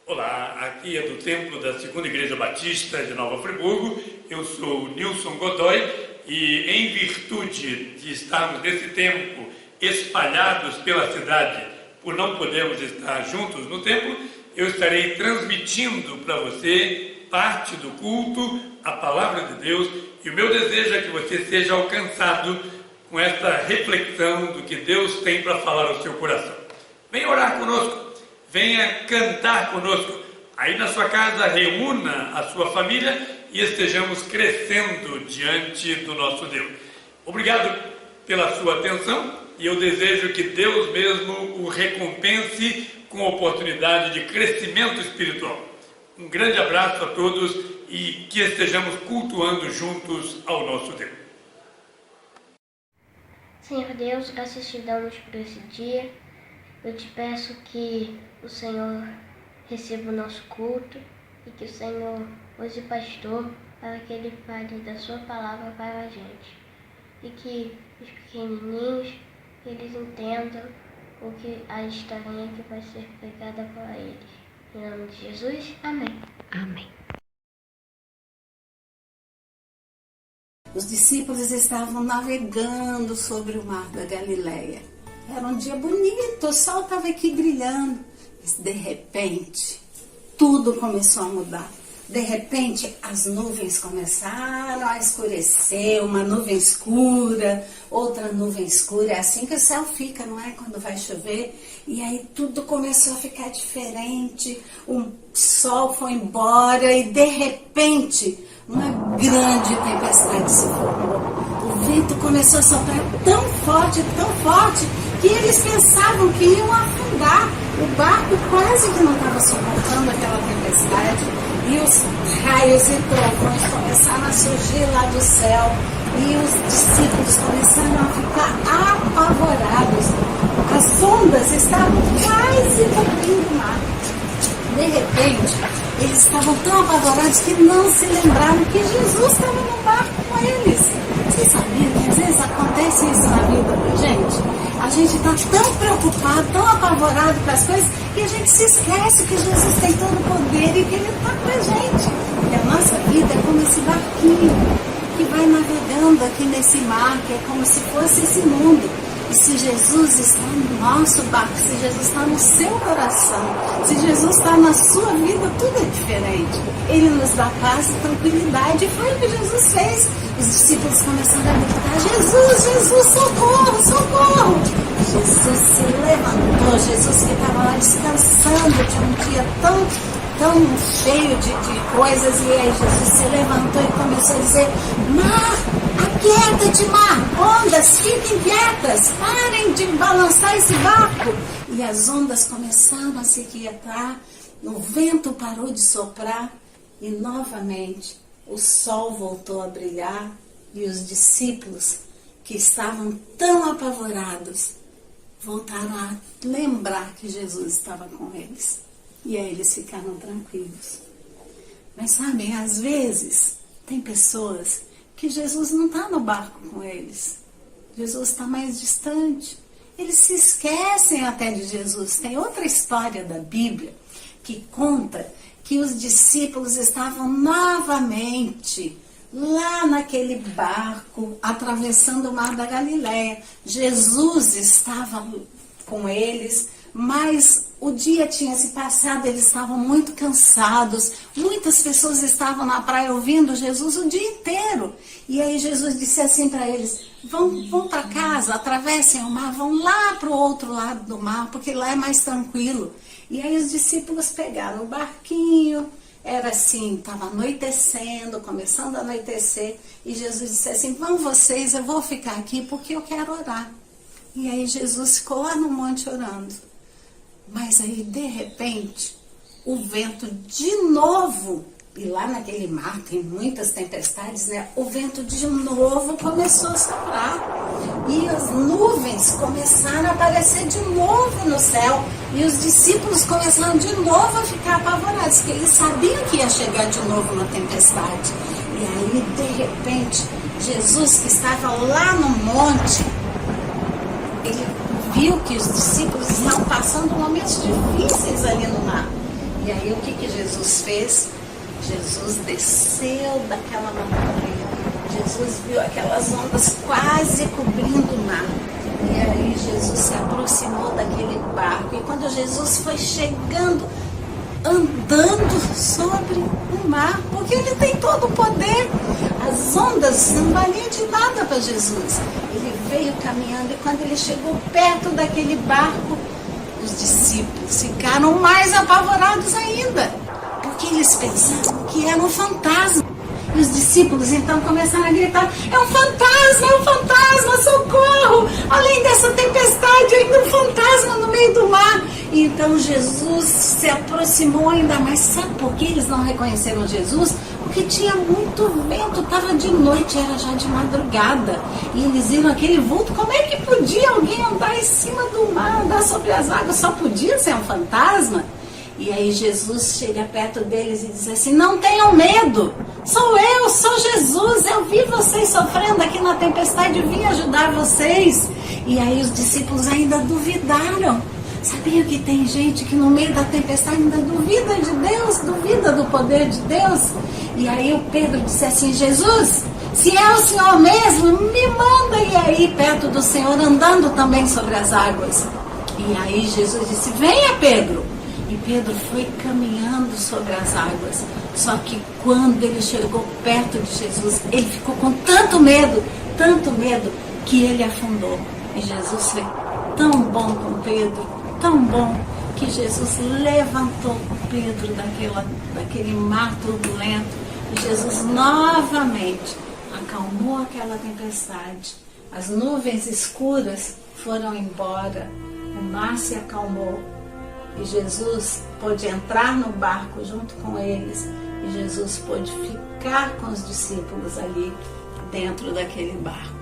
Olá, aqui é do Templo da Segunda Igreja Batista de Nova Friburgo. Eu sou o Nilson Godoy e, em virtude de estarmos nesse tempo espalhados pela cidade, por não podermos estar juntos no templo, eu estarei transmitindo para você parte do culto, a Palavra de Deus, e o meu desejo é que você seja alcançado com esta reflexão do que Deus tem para falar ao seu coração. Venha orar conosco. Venha cantar conosco. Aí na sua casa, reúna a sua família e estejamos crescendo diante do nosso Deus. Obrigado pela sua atenção e eu desejo que Deus mesmo o recompense com a oportunidade de crescimento espiritual. Um grande abraço a todos e que estejamos cultuando juntos ao nosso Deus. Senhor Deus, graças te damos por esse dia. Eu te peço que o Senhor receba o nosso culto e que o Senhor use o pastor para que ele fale da sua palavra para a gente. E que os pequenininhos, eles entendam o que a historinha que vai ser pregada para eles. Em nome de Jesus, amém. Amém. Os discípulos estavam navegando sobre o mar da Galileia. Era um dia bonito, o sol estava aqui brilhando. Mas de repente, tudo começou a mudar. De repente, as nuvens começaram a escurecer, uma nuvem escura, outra nuvem escura. É assim que o céu fica, não é? Quando vai chover. E aí tudo começou a ficar diferente. O sol foi embora e de repente, uma grande tempestade se formou. O vento começou a soprar tão forte, que eles pensavam que iam afundar. O barco quase que não estava suportando aquela tempestade. E os raios e trovões começaram a surgir lá do céu. E os discípulos começaram a ficar apavorados. As ondas estavam quase cobrindo o mar. De repente, eles estavam tão apavorados que não se lembraram que Jesus estava no barco com eles. Vocês sabiam que às vezes acontece isso na vida da gente? A gente está tão preocupado, tão apavorado com as coisas, que a gente se esquece que Jesus tem todo o poder e que Ele está com a gente. E a nossa vida é como esse barquinho que vai navegando aqui nesse mar, que é como se fosse esse mundo. E se Jesus está no nosso barco, se Jesus está no seu coração, se Jesus está na sua vida, tudo é diferente. Ele nos dá paz e tranquilidade. E foi o que Jesus fez. Os discípulos começaram a gritar: Jesus, Jesus, socorro, socorro! Jesus se levantou, Jesus que estava lá descansando de um dia tão cheio de coisas, e aí Jesus se levantou e começou a dizer: mar, aquieta-te, mar, ondas, fiquem quietas, parem de balançar esse barco. E as ondas começaram a se quietar, o vento parou de soprar e novamente o sol voltou a brilhar e os discípulos, que estavam tão apavorados, voltaram a lembrar que Jesus estava com eles. E aí eles ficaram tranquilos. Mas sabem, às vezes tem pessoas que Jesus não está no barco com eles. Jesus está mais distante. Eles se esquecem até de Jesus. Tem outra história da Bíblia que conta que os discípulos estavam novamente lá naquele barco, atravessando o mar da Galileia. Jesus estava com eles, mas o dia tinha se passado, eles estavam muito cansados. Muitas pessoas estavam na praia ouvindo Jesus o dia inteiro. E aí Jesus disse assim para eles: vão para casa, atravessem o mar, vão lá para o outro lado do mar, porque lá é mais tranquilo. E aí os discípulos pegaram o barquinho, era assim, estava anoitecendo, começando a anoitecer, e Jesus disse assim: vão vocês, eu vou ficar aqui porque eu quero orar. E aí Jesus ficou lá no monte orando. Mas aí, de repente, o vento de novo, e lá naquele mar tem muitas tempestades, né? O vento de novo começou a soprar. E as nuvens começaram a aparecer de novo no céu. E os discípulos começaram de novo a ficar apavorados, porque eles sabiam que ia chegar de novo uma tempestade. E aí, de repente, Jesus, que estava lá no monte, ele viu que os discípulos estavam passando momentos difíceis ali no mar. E aí o que Jesus fez? Jesus desceu daquela montanha. Jesus viu aquelas ondas quase cobrindo o mar. E aí Jesus se aproximou daquele barco. E quando Jesus foi chegando, andando sobre o mar, porque ele tem todo o poder, as ondas não valiam de nada para Jesus. Ele veio caminhando e quando ele chegou perto daquele barco, os discípulos ficaram mais apavorados ainda, porque eles pensavam que era um fantasma. E os discípulos então começaram a gritar: é um fantasma, socorro! Além dessa tempestade, ainda um fantasma no meio do mar. E então Jesus se aproximou ainda mais. Sabe por que eles não reconheceram Jesus? Porque tinha muito vento, estava de noite, era já de madrugada. E eles viram aquele vulto. Como é que podia alguém andar em cima do mar, andar sobre as águas? Só podia ser um fantasma? E aí Jesus chega perto deles e diz assim: não tenham medo, sou Jesus, eu vi vocês sofrendo aqui na tempestade, vim ajudar vocês. E aí os discípulos ainda duvidaram. Sabia que tem gente que no meio da tempestade ainda duvida de Deus, duvida do poder de Deus? E aí o Pedro disse assim: Jesus, se é o Senhor mesmo, me manda ir aí perto do Senhor, andando também sobre as águas. E aí Jesus disse: venha, Pedro. E Pedro foi caminhando sobre as águas. Só que quando ele chegou perto de Jesus, ele ficou com tanto medo, que ele afundou. E Jesus foi tão bom com Pedro, tão bom, que Jesus levantou Pedro daquele mar turbulento. E Jesus novamente acalmou aquela tempestade. As nuvens escuras foram embora, o mar se acalmou. E Jesus pôde entrar no barco junto com eles. E Jesus pôde ficar com os discípulos ali dentro daquele barco.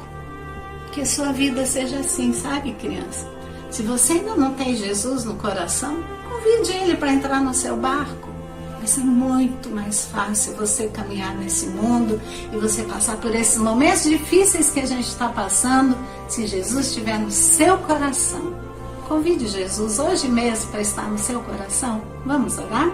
Que sua vida seja assim, sabe, criança? Se você ainda não tem Jesus no coração, convide ele para entrar no seu barco. Vai ser muito mais fácil você caminhar nesse mundo e você passar por esses momentos difíceis que a gente está passando, se Jesus estiver no seu coração. Convide Jesus hoje mesmo para estar no seu coração. Vamos orar?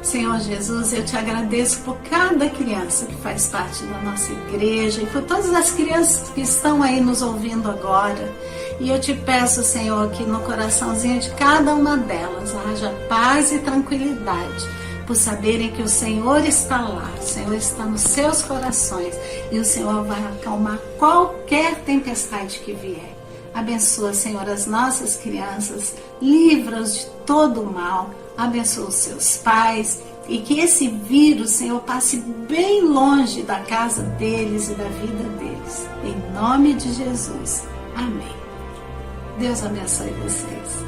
Senhor Jesus, eu te agradeço por cada criança que faz parte da nossa igreja e por todas as crianças que estão aí nos ouvindo agora. E eu te peço, Senhor, que no coraçãozinho de cada uma delas haja paz e tranquilidade, por saberem que o Senhor está lá, o Senhor está nos seus corações e o Senhor vai acalmar qualquer tempestade que vier. Abençoa, Senhor, as nossas crianças, livra-os de todo o mal, abençoa os seus pais e que esse vírus, Senhor, passe bem longe da casa deles e da vida deles. Em nome de Jesus. Amém. Deus abençoe vocês.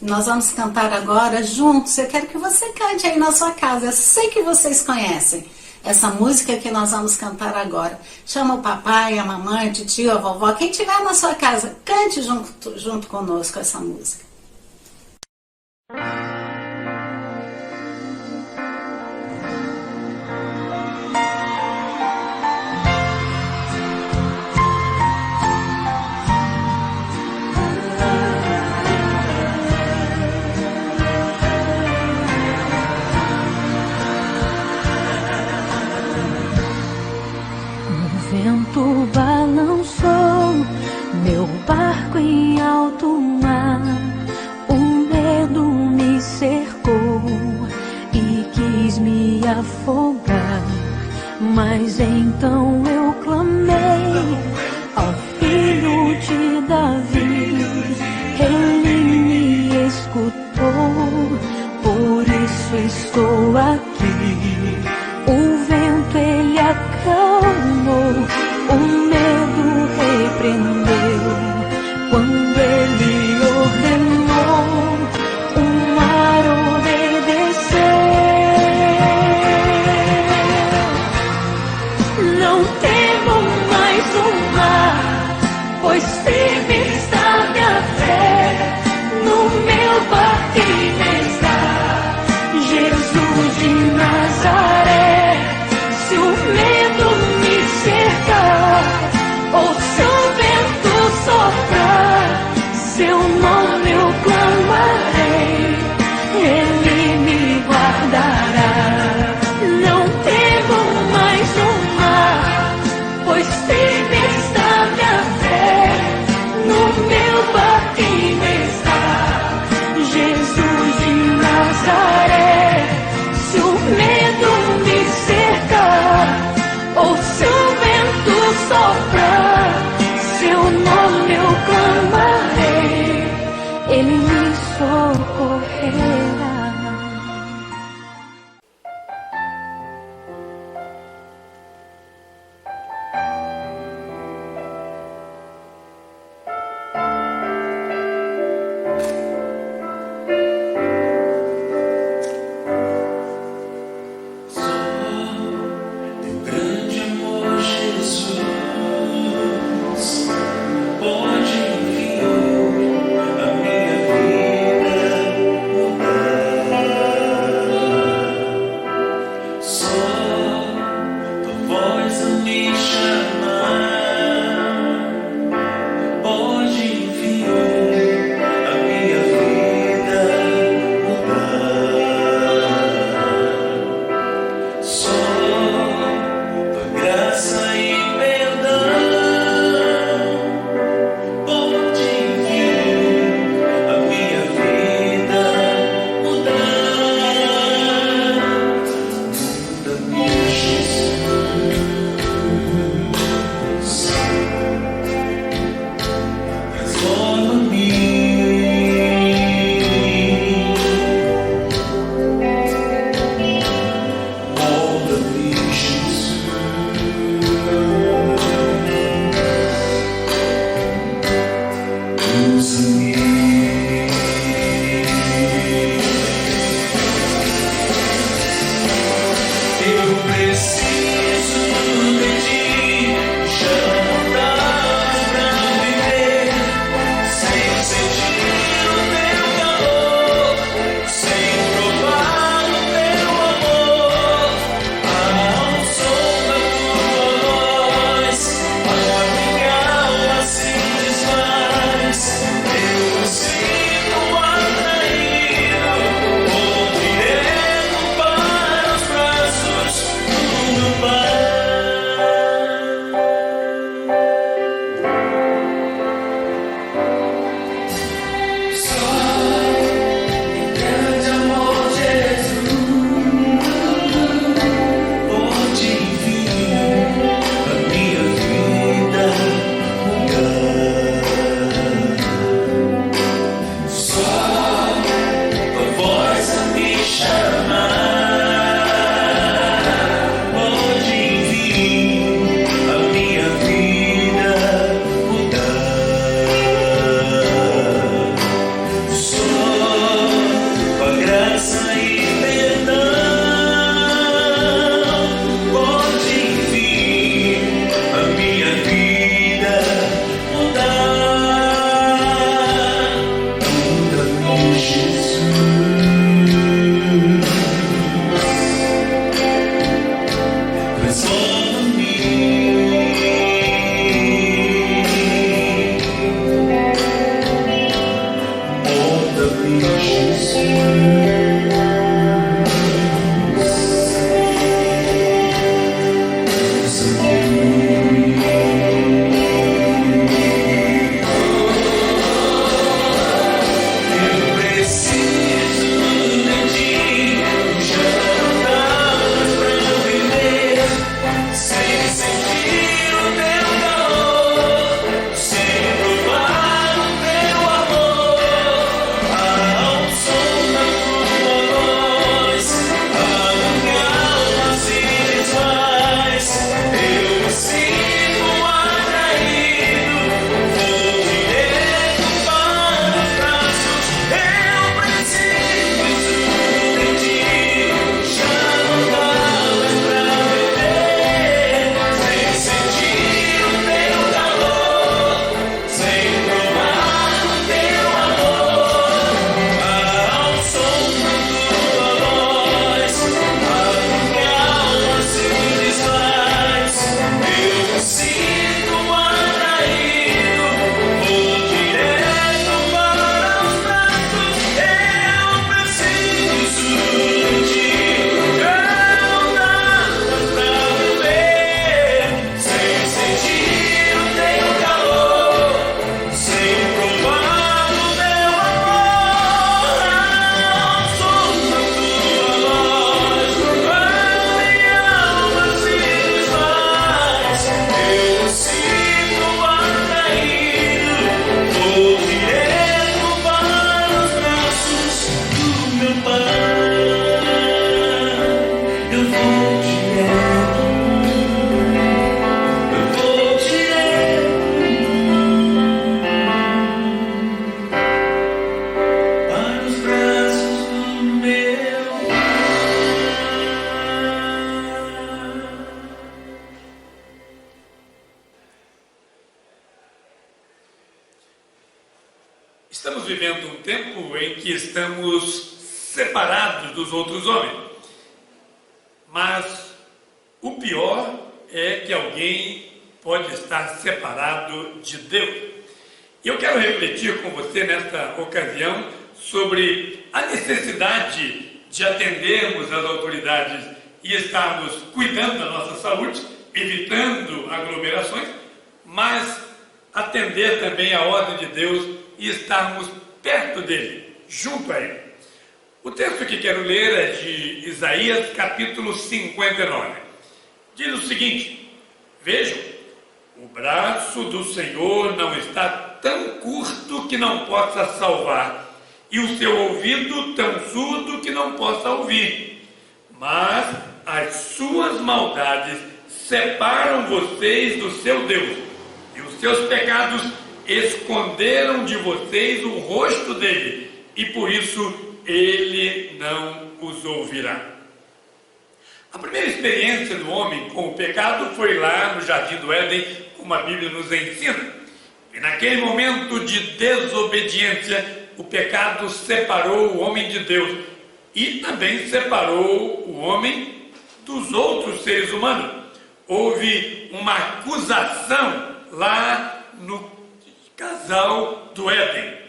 Nós vamos cantar agora juntos. Eu quero que você cante aí na sua casa. Eu sei que vocês conhecem essa música que nós vamos cantar agora. Chama o papai, a mamãe, o tio, a vovó, quem estiver na sua casa, cante junto conosco essa música. O vento balançou meu barco em alto mar, o medo me cercou e quis me afogar, mas então eu clamei ao Filho de Davi, ele me escutou, por isso estou aqui. O vento ele acalmou, o medo repreendeu, quando ele ordenou, o mar obedeceu. Não temo mais o mar, pois firme está minha fé, no meu barquinho está Jesus de Nazaré. Se o medo me cercar, socorrerá. um tempo em que estamos separados dos outros homens. Mas o pior é que alguém pode estar separado de Deus. E eu quero refletir com você nesta ocasião sobre a necessidade de atendermos as autoridades e estarmos cuidando da nossa saúde, evitando aglomerações, mas atender também a ordem de Deus e estarmos perto dele, junto a ele. O texto que quero ler é de Isaías, capítulo 59. Diz o seguinte: vejam, o braço do Senhor não está tão curto que não possa salvar, e o seu ouvido tão surdo que não possa ouvir. Mas as suas maldades separam vocês do seu Deus, e os seus pecados esconderam de vocês o rosto dele, e por isso ele não os ouvirá. A primeira experiência do homem com o pecado foi lá no Jardim do Éden, como a Bíblia nos ensina. E naquele momento de desobediência, o pecado separou o homem de Deus e também separou o homem dos outros seres humanos. Houve uma acusação lá no casal do Éden.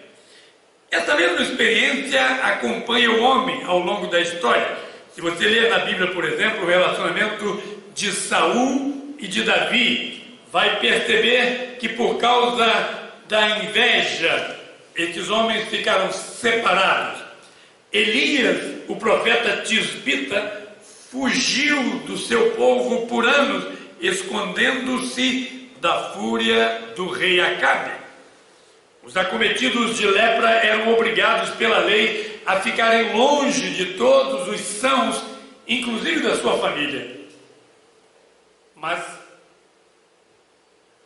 Essa mesma experiência acompanha o homem ao longo da história. Se você ler na Bíblia, por exemplo, o relacionamento de Saul e de Davi, vai perceber que por causa da inveja, esses homens ficaram separados. Elias, o profeta tisbita, fugiu do seu povo por anos, escondendo-se da fúria do rei Acabe. Os acometidos de lepra eram obrigados pela lei a ficarem longe de todos os sãos, inclusive da sua família. Mas,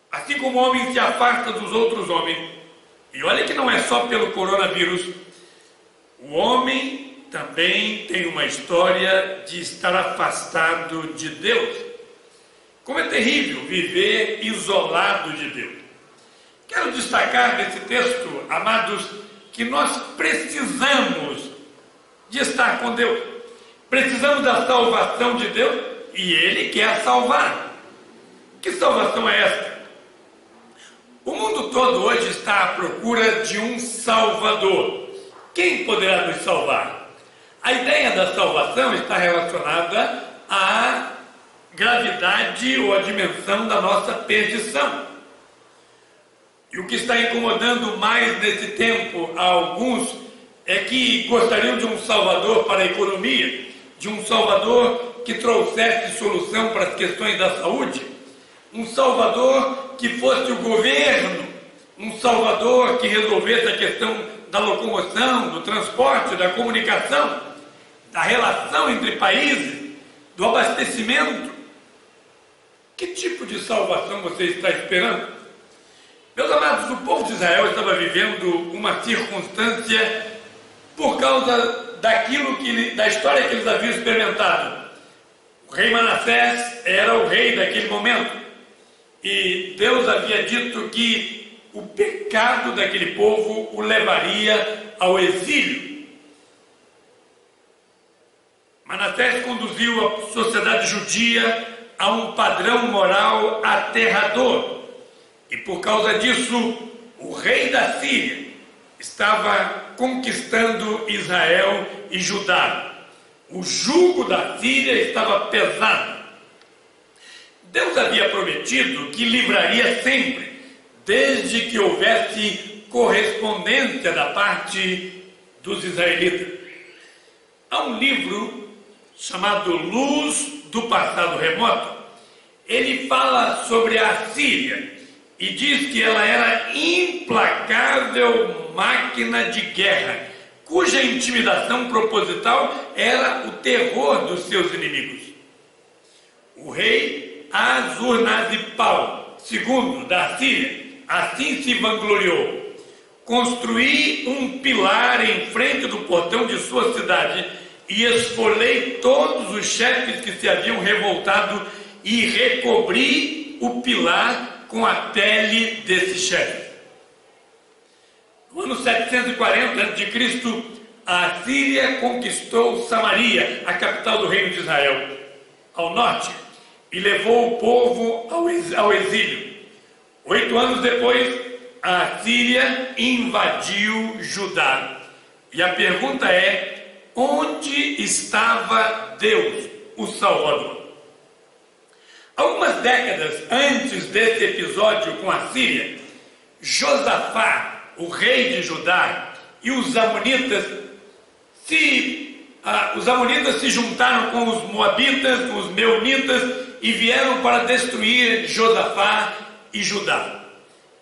assim como o homem se afasta dos outros homens, e olha que não é só pelo coronavírus, o homem também tem uma história de estar afastado de Deus. Como é terrível viver isolado de Deus. Quero destacar nesse texto, amados, que nós precisamos de estar com Deus. Precisamos da salvação de Deus e Ele quer salvar. Que salvação é esta? O mundo todo hoje está à procura de um Salvador. Quem poderá nos salvar? A ideia da salvação está relacionada à gravidade ou à dimensão da nossa perdição. E o que está incomodando mais nesse tempo a alguns é que gostariam de um Salvador para a economia, de um Salvador que trouxesse solução para as questões da saúde, um Salvador que fosse o governo, um Salvador que resolvesse a questão da locomoção, do transporte, da comunicação, da relação entre países, do abastecimento. Que tipo de salvação você está esperando? Meus amados, o povo de Israel estava vivendo uma circunstância por causa da história que eles haviam experimentado. O rei Manassés era o rei daquele momento. E Deus havia dito que o pecado daquele povo o levaria ao exílio. Manassés conduziu a sociedade judia a um padrão moral aterrador. E por causa disso, o rei da Síria estava conquistando Israel e Judá. O jugo da Síria estava pesado. Deus havia prometido que livraria sempre, desde que houvesse correspondência da parte dos israelitas. Há um livro chamado Luz do Passado Remoto. Ele fala sobre a Síria e diz que ela era implacável máquina de guerra, cuja intimidação proposital era o terror dos seus inimigos. O rei Assurnazipal II da Síria assim se vangloriou: construí um pilar em frente do portão de sua cidade e esfolei todos os chefes que se haviam revoltado e recobri o pilar com a pele desse chefe. No ano 740 a.C., a Síria conquistou Samaria, a capital do reino de Israel, ao norte, e levou o povo ao exílio. 8 anos depois, a Síria invadiu Judá. E a pergunta é: onde estava Deus, o Salvador? Algumas décadas antes desse episódio com a Síria, Josafá, o rei de Judá, e os amonitas se juntaram com os moabitas, com os meunitas, e vieram para destruir Josafá e Judá.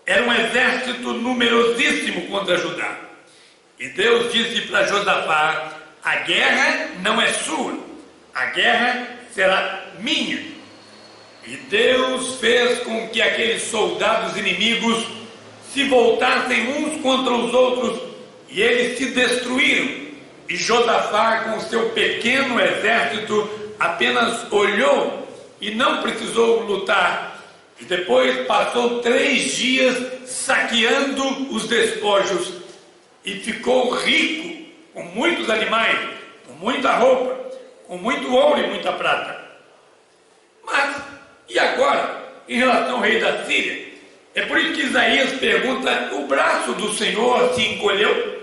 Era um exército numerosíssimo contra Judá. E Deus disse para Josafá: a guerra não é sua, a guerra será minha. E Deus fez com que aqueles soldados inimigos se voltassem uns contra os outros, e eles se destruíram. E Josafá, com seu pequeno exército, apenas olhou e não precisou lutar. E depois passou 3 dias saqueando os despojos e ficou rico, com muitos animais, com muita roupa, com muito ouro e muita prata. Mas, e agora, em relação ao rei da Síria? É por isso que Isaías pergunta: o braço do Senhor se encolheu?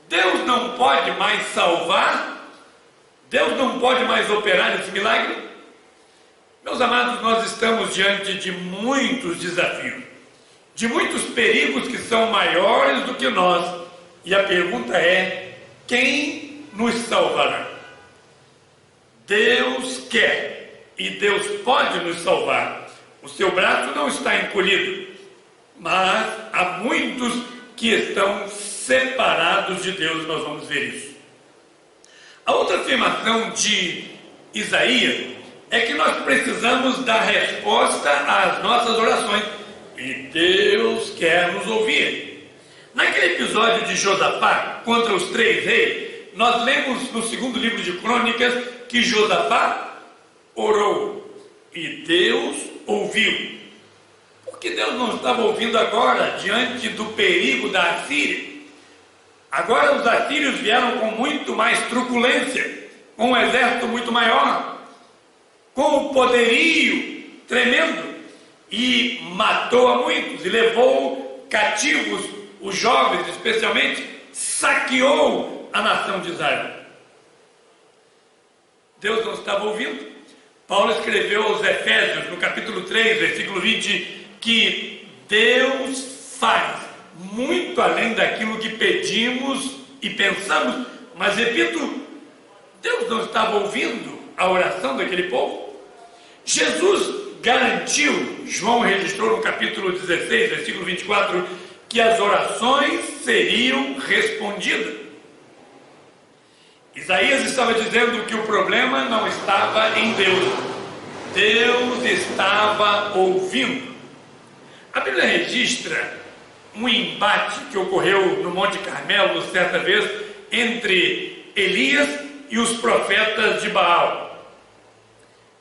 Deus não pode mais salvar? Deus não pode mais operar esse milagre? Meus amados, nós estamos diante de muitos desafios, de muitos perigos que são maiores do que nós. E a pergunta é: quem nos salvará? Deus quer e Deus pode nos salvar. O seu braço não está encolhido, mas há muitos que estão separados de Deus. Nós vamos ver isso. A outra afirmação de Isaías é que nós precisamos dar resposta às nossas orações, e Deus quer nos ouvir. Naquele episódio de Josafá contra os 3 reis, nós lemos no 2º livro de Crônicas que Josafá orou e Deus ouviu. Porque Deus não estava ouvindo agora, diante do perigo da Assíria. Agora os assírios vieram com muito mais truculência, com um exército muito maior, com o poderio tremendo, e matou a muitos, e levou cativos os jovens, especialmente, saqueou a nação de Israel. Deus não estava ouvindo. Paulo escreveu aos Efésios, no capítulo 3, versículo 20, que Deus faz muito além daquilo que pedimos e pensamos. Mas, repito, Deus não estava ouvindo a oração daquele povo. Jesus garantiu, João registrou no capítulo 16, versículo 24, que as orações seriam respondidas. Isaías estava dizendo que o problema não estava em Deus. Deus estava ouvindo. A Bíblia registra um embate que ocorreu no Monte Carmelo, certa vez, entre Elias e os profetas de Baal.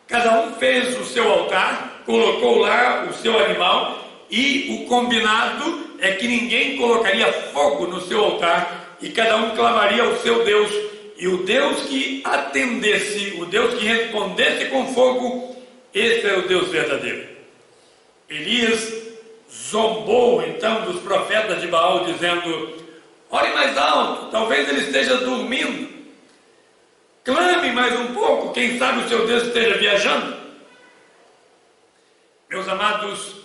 Cada um fez o seu altar, colocou lá o seu animal, e o combinado é que ninguém colocaria fogo no seu altar, e cada um clamaria ao seu Deus, e o Deus que atendesse, o Deus que respondesse com fogo, esse é o Deus verdadeiro. Elias zombou então dos profetas de Baal, dizendo: ore mais alto, talvez ele esteja dormindo. Clame mais um pouco, quem sabe o seu Deus esteja viajando. Meus amados,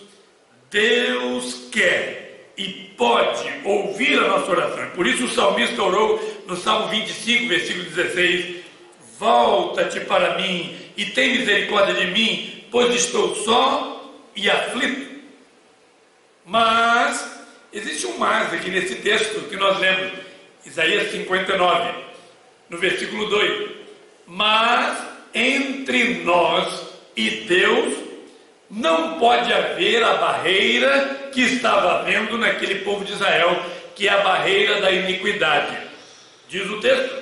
Deus quer e pode ouvir a nossa oração. Por isso o salmista orou no Salmo 25, versículo 16: volta-te para mim e tem misericórdia de mim, pois estou só e aflito. Mas existe um mas aqui nesse texto que nós lemos, Isaías 59, no versículo 2: mas entre nós e Deus não pode haver a barreira que estava havendo naquele povo de Israel, que é a barreira da iniquidade. Diz o texto: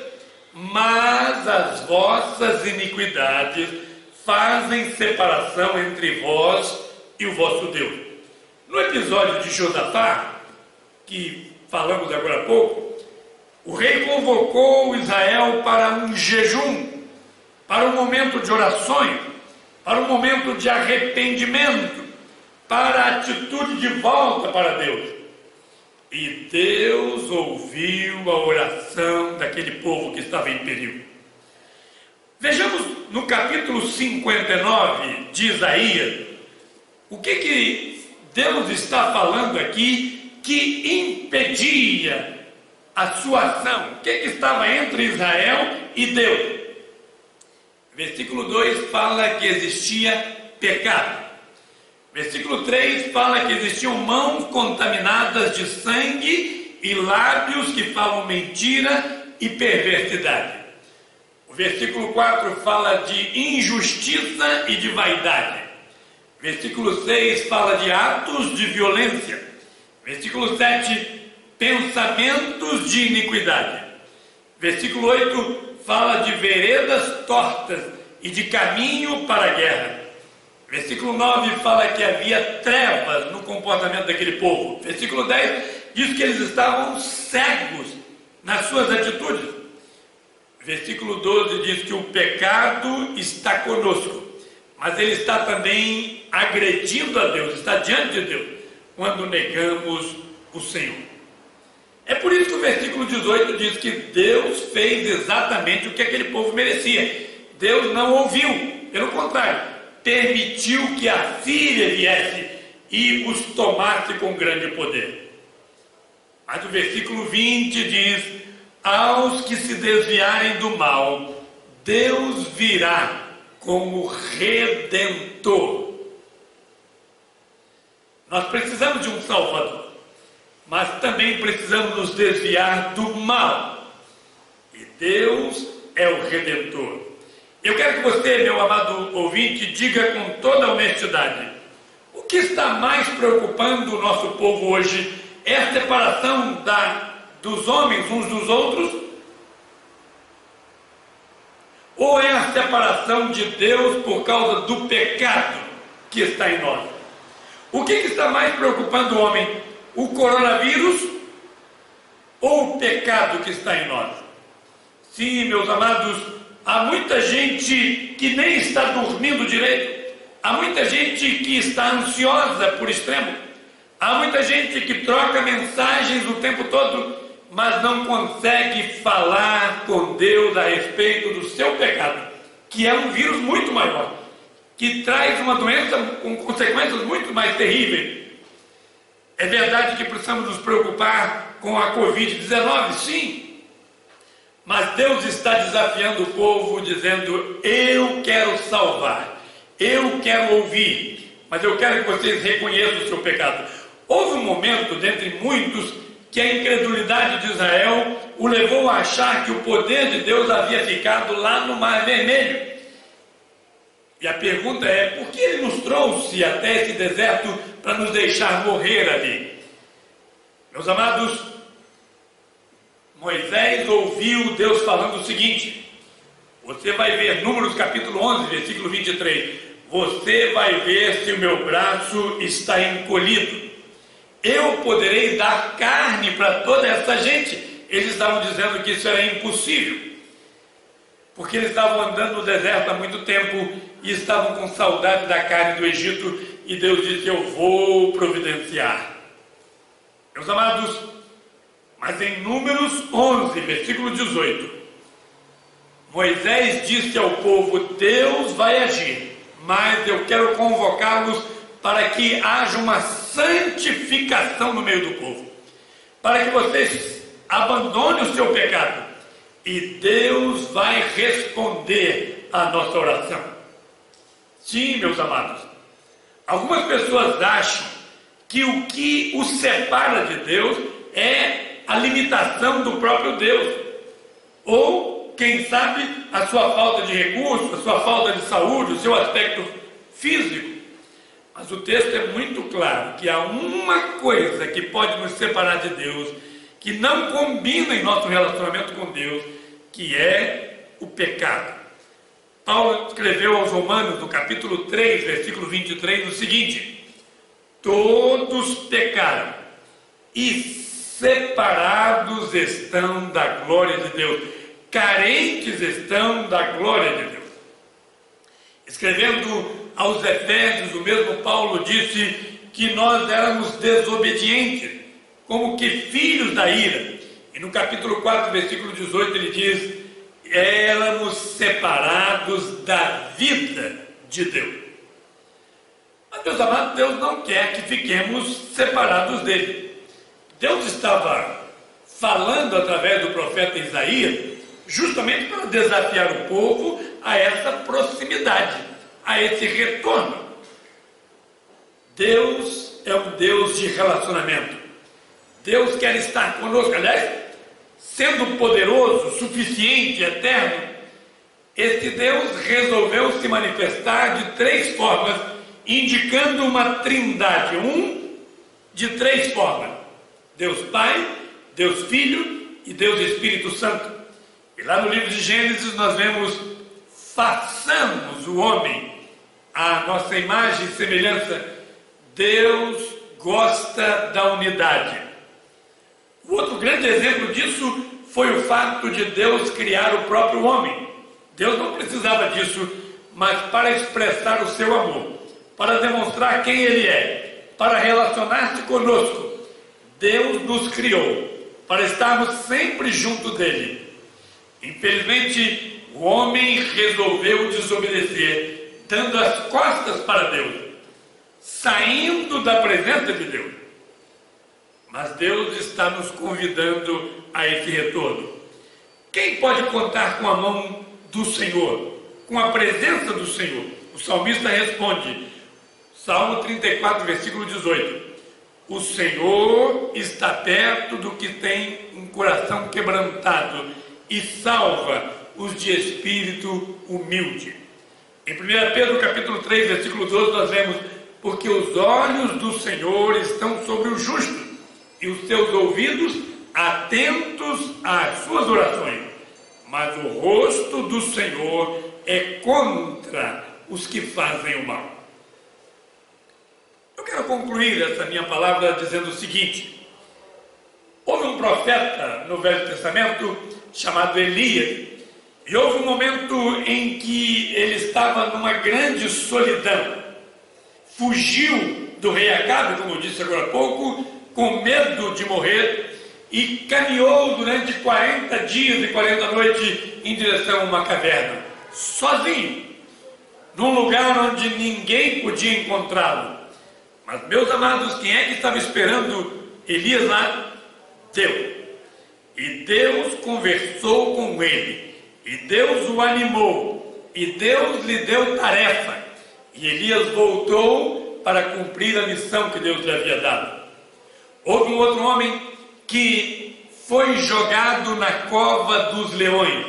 mas as vossas iniquidades fazem separação entre vós e o vosso Deus. No episódio de Josafá, que falamos agora há pouco, o rei convocou Israel para um jejum, para um momento de orações, para um momento de arrependimento, para a atitude de volta para Deus. E Deus ouviu a oração daquele povo que estava em perigo. Vejamos no capítulo 59 de Isaías, o que Deus está falando aqui que impedia a sua ação, o que estava entre Israel e Deus. Versículo 2 fala que existia pecado. Versículo 3 fala que existiam mãos contaminadas de sangue e lábios que falam mentira e perversidade. O versículo 4 fala de injustiça e de vaidade. Versículo 6 fala de atos de violência. Versículo 7, pensamentos de iniquidade. Versículo 8 fala de veredas tortas e de caminho para a guerra. Versículo 9 fala que havia trevas no comportamento daquele povo. Versículo 10 diz que eles estavam cegos nas suas atitudes. Versículo 12 diz que o pecado está conosco, mas ele está também agredindo a Deus, está diante de Deus, quando negamos o Senhor. É por isso que o versículo 18 diz que Deus fez exatamente o que aquele povo merecia. Deus não ouviu, pelo contrário, permitiu que a Síria viesse e os tomasse com grande poder. Mas o versículo 20 diz: aos que se desviarem do mal, Deus virá como Redentor. Nós precisamos de um Salvador, mas também precisamos nos desviar do mal. E Deus é o Redentor. Eu quero que você, meu amado ouvinte, diga com toda a honestidade: o que está mais preocupando o nosso povo hoje? É a separação dos homens uns dos outros? Ou é a separação de Deus por causa do pecado que está em nós? O que está mais preocupando o homem? O coronavírus ou o pecado que está em nós? Sim, meus amados, há muita gente que nem está dormindo direito, há muita gente que está ansiosa por extremo, há muita gente que troca mensagens o tempo todo, mas não consegue falar com Deus a respeito do seu pecado, que é um vírus muito maior, que traz uma doença com consequências muito mais terríveis. É verdade que precisamos nos preocupar com a Covid-19, sim, mas Deus está desafiando o povo, dizendo: eu quero salvar, eu quero ouvir, mas eu quero que vocês reconheçam o seu pecado. Houve um momento, dentre muitos, que a incredulidade de Israel o levou a achar que o poder de Deus havia ficado lá no Mar Vermelho. E a pergunta é: por que ele nos trouxe até esse deserto para nos deixar morrer ali? Meus amados, Moisés ouviu Deus falando o seguinte, você vai ver Números capítulo 11, versículo 23, você vai ver se o meu braço está encolhido, eu poderei dar carne para toda essa gente. Eles estavam dizendo que isso era impossível, porque eles estavam andando no deserto há muito tempo e estavam com saudade da carne do Egito, e Deus disse: eu vou providenciar. Meus amados, mas em Números 11, versículo 18, Moisés disse ao povo: Deus vai agir, mas eu quero convocá-los para que haja uma santificação no meio do povo, para que vocês abandonem o seu pecado, e Deus vai responder à nossa oração. Sim, meus amados, algumas pessoas acham que o que os separa de Deus é a limitação do próprio Deus, ou, quem sabe, a sua falta de recursos, a sua falta de saúde, o seu aspecto físico. Mas o texto é muito claro que há uma coisa que pode nos separar de Deus, que não combina em nosso relacionamento com Deus, que é o pecado. Paulo escreveu aos Romanos, no capítulo 3, versículo 23, o seguinte: todos pecaram e separados estão da glória de Deus, carentes estão da glória de Deus. Escrevendo aos Efésios, o mesmo Paulo disse que nós éramos desobedientes, como que filhos da ira. E no capítulo 4, versículo 18, ele diz: éramos separados da vida de Deus. Mas, meus amados, Deus não quer que fiquemos separados dele. Deus estava falando através do profeta Isaías, justamente para desafiar o povo a essa proximidade, a esse retorno. Deus é um Deus de relacionamento. Deus quer estar conosco. Aliás, sendo poderoso, suficiente, eterno, esse Deus resolveu se manifestar de três formas, indicando uma trindade, de três formas: Deus Pai, Deus Filho e Deus Espírito Santo. E lá no livro de Gênesis nós vemos: façamos o homem à nossa imagem e semelhança. Deus gosta da unidade. O outro grande exemplo disso foi o fato de Deus criar o próprio homem. Deus não precisava disso, mas para expressar o seu amor, para demonstrar quem Ele é, para relacionar-se conosco, Deus nos criou para estarmos sempre junto dEle. Infelizmente, o homem resolveu desobedecer, dando as costas para Deus, saindo da presença de Deus. Mas Deus está nos convidando a esse retorno. Quem pode contar com a mão do Senhor, com a presença do Senhor? O salmista responde, Salmo 34, versículo 18: o Senhor está perto do que tem um coração quebrantado e salva os de espírito humilde. Em 1 Pedro capítulo 3, versículo 12, nós vemos: porque os olhos do Senhor estão sobre os justos e os seus ouvidos atentos às suas orações, mas o rosto do Senhor é contra os que fazem o mal. Eu quero concluir essa minha palavra dizendo o seguinte: houve um profeta no Velho Testamento chamado Elias, e houve um momento em que ele estava numa grande solidão. Fugiu do rei Acabe, como eu disse agora há pouco, com medo de morrer, e caminhou durante 40 dias e 40 noites em direção a uma caverna, sozinho, num lugar onde ninguém podia encontrá-lo. Mas, meus amados, quem é que estava esperando Elias lá? Deus. E Deus conversou com ele, e Deus o animou, e Deus lhe deu tarefa, e Elias voltou para cumprir a missão que Deus lhe havia dado. Houve um outro homem que foi jogado na cova dos leões.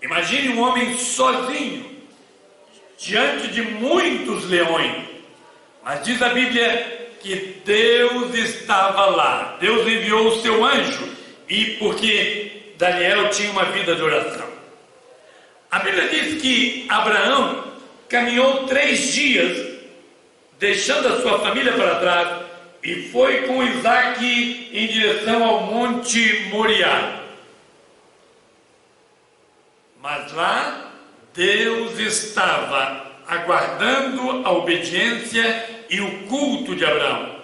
Imagine um homem sozinho, diante de muitos leões. Mas diz a Bíblia que Deus estava lá. Deus enviou o seu anjo, e porque Daniel tinha uma vida de oração. A Bíblia diz que Abraão caminhou 3 dias, deixando a sua família para trás, e foi com Isaque em direção ao Monte Moriá. Mas lá Deus estava aguardando a obediência e o culto de Abraão.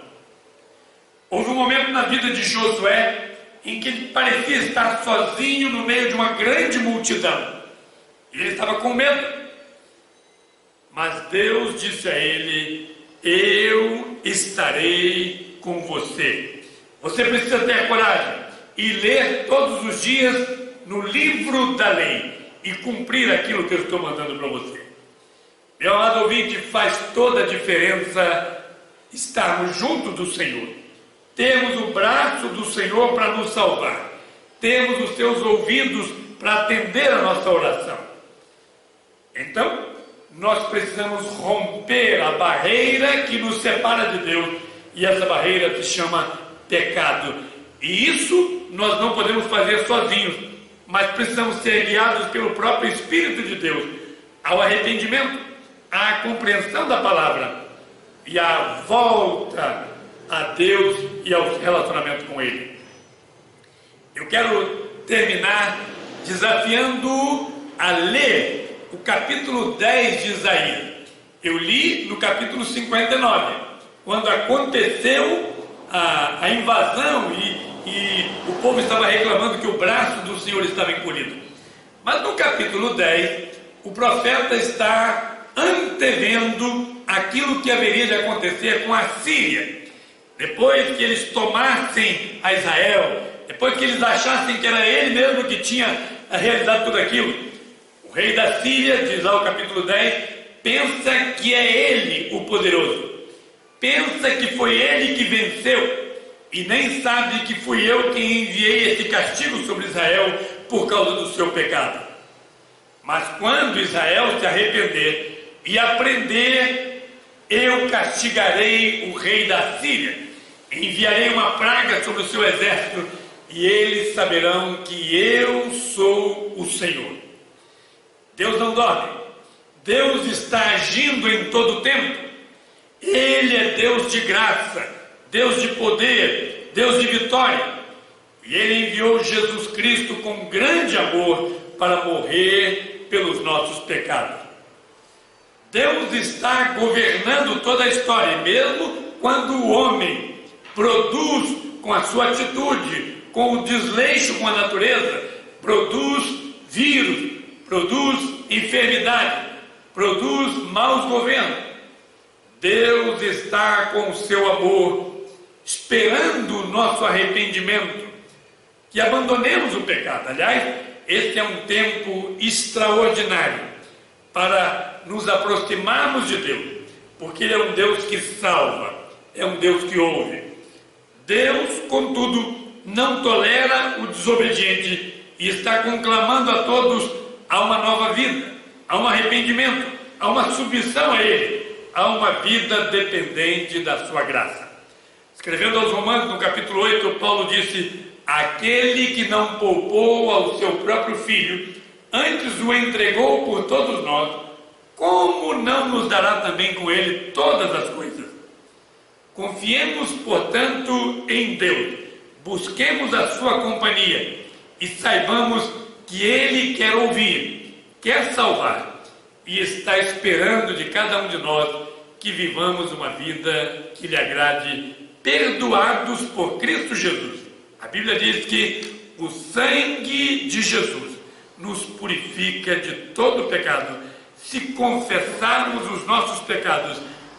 Houve um momento na vida de Josué em que ele parecia estar sozinho no meio de uma grande multidão. E ele estava com medo. Mas Deus disse a ele: eu estarei com você. Você precisa ter a coragem e ler todos os dias no livro da lei e cumprir aquilo que eu estou mandando para você. Meu amado ouvinte, faz toda a diferença estarmos junto do Senhor. Temos o braço do Senhor para nos salvar. Temos os seus ouvidos para atender a nossa oração. Então, nós precisamos romper a barreira que nos separa de Deus, e essa barreira se chama pecado. E isso nós não podemos fazer sozinhos, mas precisamos ser guiados pelo próprio Espírito de Deus ao arrependimento, à compreensão da palavra e à volta a Deus e ao relacionamento com Ele. Eu quero terminar desafiando a ler o capítulo 10 de Isaías. Eu li no capítulo 59, quando aconteceu a invasão e o povo estava reclamando que o braço do Senhor estava encolhido. Mas no capítulo 10, o profeta está antevendo aquilo que haveria de acontecer com a Síria. Depois que eles tomassem a Israel, depois que eles achassem que era ele mesmo que tinha realizado tudo aquilo, o rei da Síria, diz lá o capítulo 10, pensa que é ele o poderoso, pensa que foi ele que venceu, e nem sabe que fui eu quem enviei esse castigo sobre Israel por causa do seu pecado. Mas quando Israel se arrepender e aprender, eu castigarei o rei da Síria, enviarei uma praga sobre o seu exército, e eles saberão que eu sou o Senhor. Deus não dorme, Deus está agindo em todo o tempo. Ele é Deus de graça, Deus de poder, Deus de vitória. E Ele enviou Jesus Cristo com grande amor para morrer pelos nossos pecados. Deus está governando toda a história, mesmo quando o homem produz com a sua atitude, com o desleixo com a natureza, produz vírus, produz enfermidade, produz maus governos. Deus está com o seu amor, esperando o nosso arrependimento, que abandonemos o pecado. Aliás, este é um tempo extraordinário para nos aproximarmos de Deus, porque Ele é um Deus que salva, é um Deus que ouve. Deus, contudo, não tolera o desobediente e está conclamando a todos a uma nova vida, a um arrependimento, a uma submissão a Ele, a uma vida dependente da sua graça. Escrevendo aos Romanos, no capítulo 8, Paulo disse: aquele que não poupou ao seu próprio Filho, antes o entregou por todos nós, como não nos dará também com Ele todas as coisas? Confiemos, portanto, em Deus, busquemos a sua companhia e saibamos que Ele quer ouvir, quer salvar, e está esperando de cada um de nós que vivamos uma vida que lhe agrade, perdoados por Cristo Jesus. A Bíblia diz que o sangue de Jesus nos purifica de todo pecado. Se confessarmos os nossos pecados,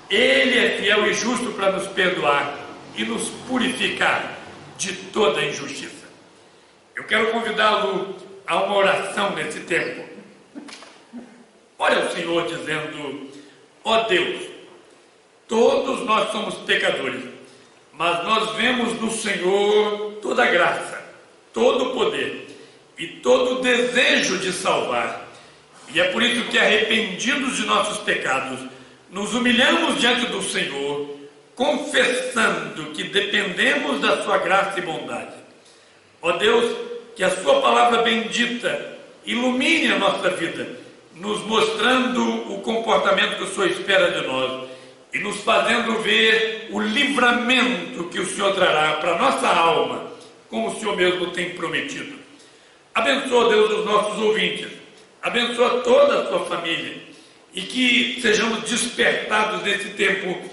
Ele é fiel e justo para nos perdoar e nos purificar de toda injustiça. Eu quero convidá-lo a uma oração nesse tempo. Olha o Senhor dizendo: ó Deus, todos nós somos pecadores, mas nós vemos no Senhor toda a graça, todo o poder e todo o desejo de salvar. E é por isso que, arrependidos de nossos pecados, nos humilhamos diante do Senhor, confessando que dependemos da sua graça e bondade. Ó Deus, que a sua palavra bendita ilumine a nossa vida, nos mostrando o comportamento que o Senhor espera de nós e nos fazendo ver o livramento que o Senhor trará para a nossa alma, como o Senhor mesmo tem prometido. Abençoa, Deus, os nossos ouvintes, abençoa toda a sua família, e que sejamos despertados nesse tempo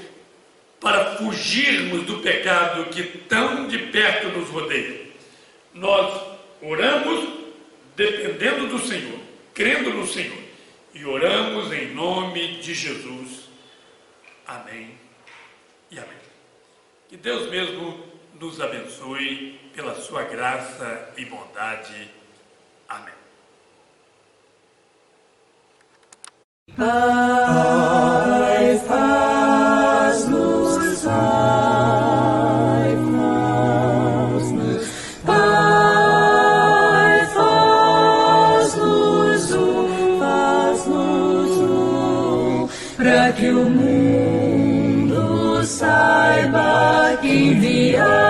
para fugirmos do pecado que tão de perto nos rodeia. Nós oramos dependendo do Senhor, crendo no Senhor, e oramos em nome de Jesus. Amém e amém. Que Deus mesmo nos abençoe pela sua graça e bondade. Amém. Pai, faz-nos, Pai, faz-nos, Pai, faz-nos para que o mundo saiba que enviar